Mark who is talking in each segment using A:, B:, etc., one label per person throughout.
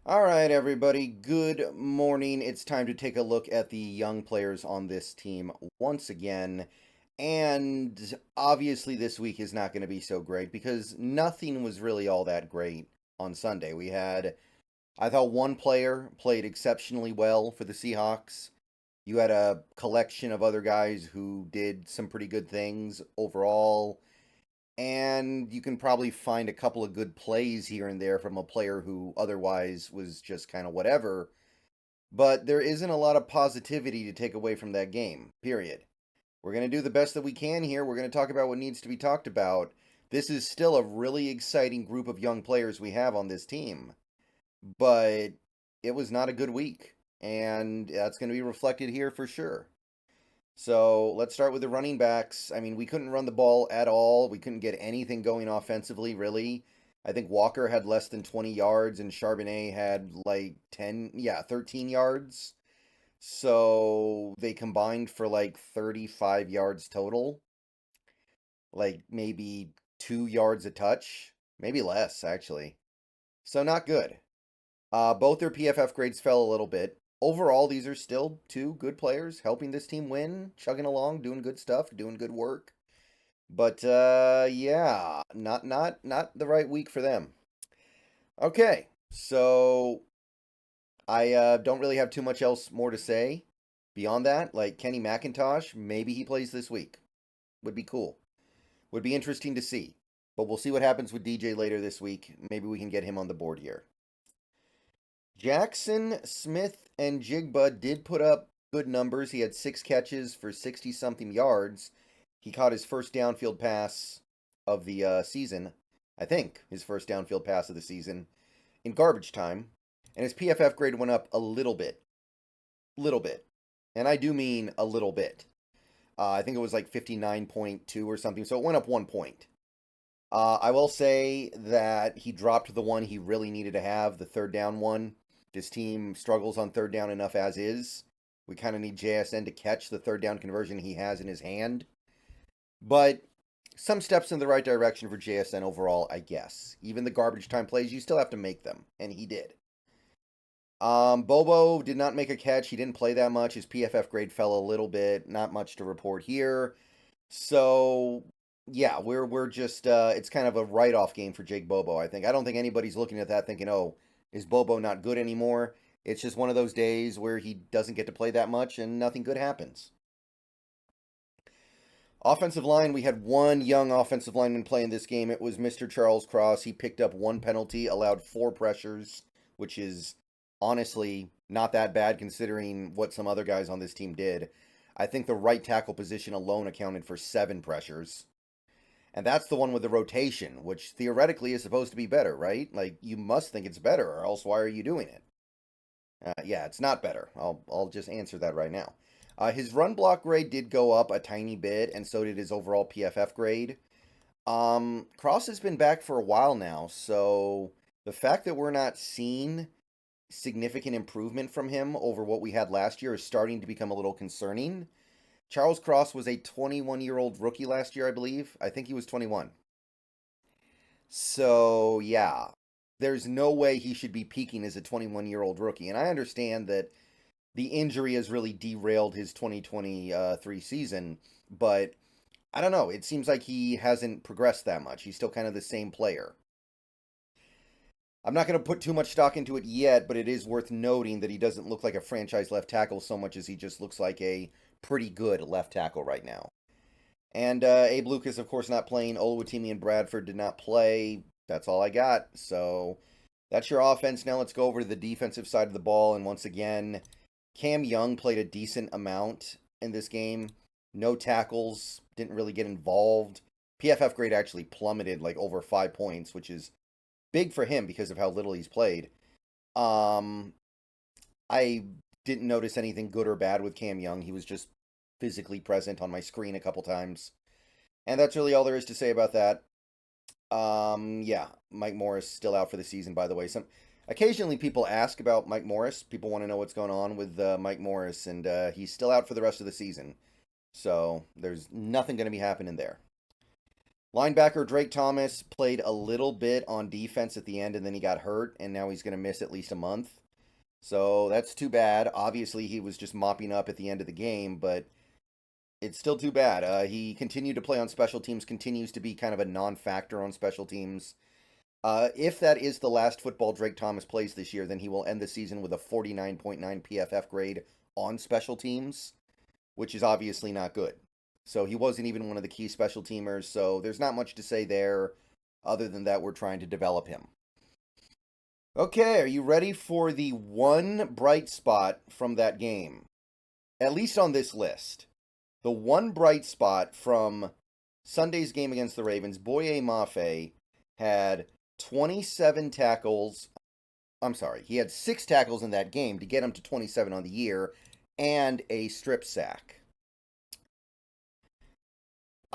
A: All right, everybody, good morning. It's time to take a look at the young players on this team once again. And obviously, this week is not going to be so great because nothing was really all that great on Sunday. I thought one player played exceptionally well for the Seahawks. You had a collection of other guys who did some pretty good things overall. And you can probably find a couple of good plays here and there from a player who otherwise was just kind of whatever. But there isn't a lot of positivity to take away from that game, period. We're going to do the best that we can here. We're going to talk about what needs to be talked about. This is still a really exciting group of young players we have on this team. But it was not a good week. And that's going to be reflected here for sure. So let's start with the running backs. I mean, we couldn't run the ball at all. We couldn't get anything going offensively, really. I think Walker had less than 20 yards and Charbonnet had like 13 yards. So they combined for like 35 yards total, like maybe 2 yards a touch, maybe less, actually. So not good. Both their PFF grades fell a little bit. Overall, these are still two good players helping this team win, chugging along, doing good stuff, doing good work. But yeah, not the right week for them. Okay, so I don't really have too much else more to say beyond that. Like Kenny McIntosh, maybe he plays this week. Would be cool. Would be interesting to see. But we'll see what happens with DJ later this week. Maybe we can get him on the board here. Jackson, Smith, and Jigba did put up good numbers. He had 6 catches for 60 something yards. He caught his first downfield pass of the season. I think his first downfield pass of the season in garbage time. And his PFF grade went up a little bit. Little bit. And I do mean a little bit. I think it was like 59.2 or something. So it went up 1 point. I will say that he dropped the one he really needed to have, the third down one. This team struggles on third down enough as is. We kind of need JSN to catch the third down conversion he has in his hand. But some steps in the right direction for JSN overall, I guess. Even the garbage time plays, you still have to make them, and he did. Bobo did not make a catch. He didn't play that much. His PFF grade fell a little bit. Not much to report here. So yeah, we're just it's kind of a write-off game for Jake Bobo, I think. I don't think anybody's looking at that thinking, "Oh, is Bobo not good anymore?" It's just one of those days where he doesn't get to play that much and nothing good happens. Offensive line, we had one young offensive lineman play in this game. It was Mr. Charles Cross. He picked up one penalty, allowed 4 pressures, which is honestly not that bad considering what some other guys on this team did. I think the right tackle position alone accounted for 7 pressures. And that's the one with the rotation, which theoretically is supposed to be better, right? Like, you must think it's better, or else why are you doing it? Yeah, it's not better. I'll just answer that right now. His run block grade did go up a tiny bit, and so did his overall PFF grade. Cross has been back for a while now, so the fact that we're not seeing significant improvement from him over what we had last year is starting to become a little concerning. Charles Cross was a 21-year-old rookie last year, I believe. I think he was 21. So, yeah, there's no way he should be peaking as a 21-year-old rookie. And I understand that the injury has really derailed his 2023 season, but I don't know. It seems like he hasn't progressed that much. He's still kind of the same player. I'm not going to put too much stock into it yet, but it is worth noting that he doesn't look like a franchise left tackle so much as he just looks like a pretty good left tackle right now. And Abe Lucas, of course, not playing. Oluwatimi and Bradford did not play. That's all I got. So that's your offense. Now let's go over to the defensive side of the ball. And once again, Cam Young played a decent amount in this game. No tackles, didn't really get involved. PFF grade actually plummeted like over 5 points, which is big for him because of how little he's played. I didn't notice anything good or bad with Cam Young. He was just physically present on my screen a couple times. And that's really all there is to say about that. Yeah, Mike Morris still out for the season, by the way. Occasionally people ask about Mike Morris. People want to know what's going on with Mike Morris, and he's still out for the rest of the season. So there's nothing going to be happening there. Linebacker Drake Thomas played a little bit on defense at the end, and then he got hurt, and now he's going to miss at least a month. So that's too bad. Obviously, he was just mopping up at the end of the game, but it's still too bad. He continued to play on special teams, continues to be kind of a non-factor on special teams. If that is the last football Drake Thomas plays this year, then he will end the season with a 49.9 PFF grade on special teams, which is obviously not good. So he wasn't even one of the key special teamers, so there's not much to say there other than that we're trying to develop him. Okay, are you ready for the one bright spot from that game? At least on this list. The one bright spot from Sunday's game against the Ravens, Boye Mafe had 27 tackles. I'm sorry, he had 6 tackles in that game to get him to 27 on the year and a strip sack.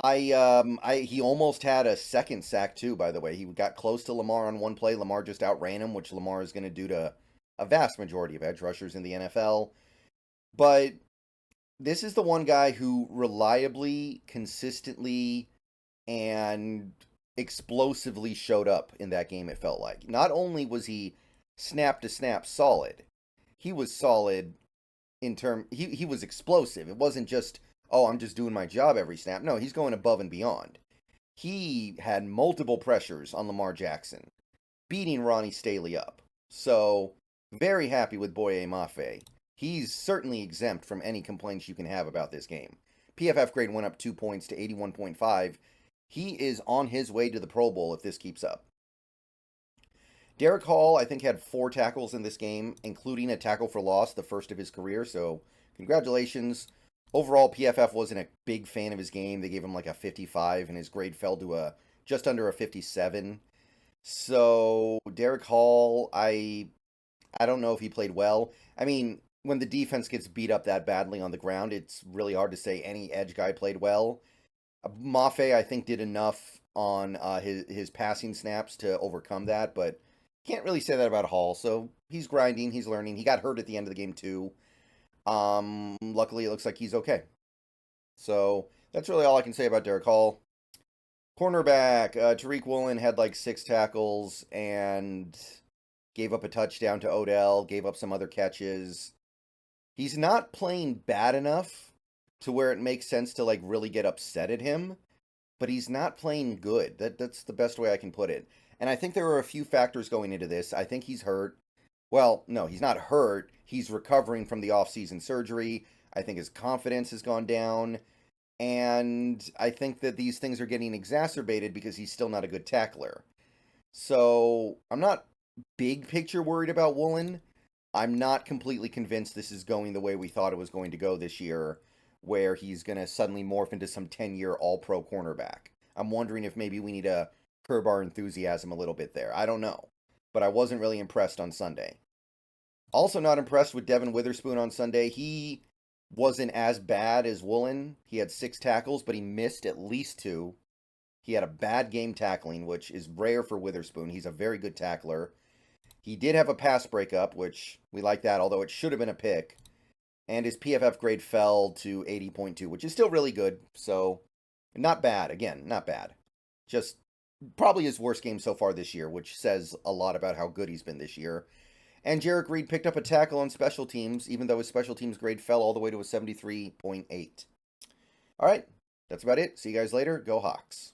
A: He almost had a second sack too, by the way. He got close to Lamar on one play. Lamar just outran him, which Lamar is going to do to a vast majority of edge rushers in the NFL. But this is the one guy who reliably, consistently, and explosively showed up in that game, it felt like. Not only was he snap to snap solid, he was solid he was explosive. It wasn't just, oh, I'm just doing my job every snap. No, he's going above and beyond. He had multiple pressures on Lamar Jackson, beating Ronnie Staley up. So, very happy with Boye Mafe. He's certainly exempt from any complaints you can have about this game. PFF grade went up 2 points to 81.5. He is on his way to the Pro Bowl if this keeps up. Derek Hall, I think, had 4 tackles in this game, including a tackle for loss, the first of his career, so congratulations. Overall, PFF wasn't a big fan of his game. They gave him like a 55, and his grade fell to just under a 57. So, Derek Hall, I don't know if he played well. I mean, when the defense gets beat up that badly on the ground, it's really hard to say any edge guy played well. Mafe, I think, did enough on his passing snaps to overcome that, but can't really say that about Hall. So he's grinding, he's learning. He got hurt at the end of the game too. Luckily, it looks like he's okay. So that's really all I can say about Derek Hall. Cornerback, Tariq Woolen had like 6 tackles and gave up a touchdown to Odell, gave up some other catches. He's not playing bad enough to where it makes sense to like really get upset at him, but he's not playing good. That's the best way I can put it. And I think there are a few factors going into this. I think he's hurt. Well, no, he's not hurt. He's recovering from the off-season surgery. I think his confidence has gone down. And I think that these things are getting exacerbated because he's still not a good tackler. So I'm not big picture worried about Woolen. I'm not completely convinced this is going the way we thought it was going to go this year, where he's going to suddenly morph into some 10-year all-pro cornerback. I'm wondering if maybe we need to curb our enthusiasm a little bit there. I don't know. But I wasn't really impressed on Sunday. Also not impressed with Devin Witherspoon on Sunday. He wasn't as bad as Woolen. He had 6 tackles, but he missed at least 2. He had a bad game tackling, which is rare for Witherspoon. He's a very good tackler. He did have a pass breakup, which we like that, although it should have been a pick. And his PFF grade fell to 80.2, which is still really good. So, not bad. Again, not bad. Just probably his worst game so far this year, which says a lot about how good he's been this year. And Jarek Reed picked up a tackle on special teams, even though his special teams grade fell all the way to a 73.8. All right, that's about it. See you guys later. Go Hawks.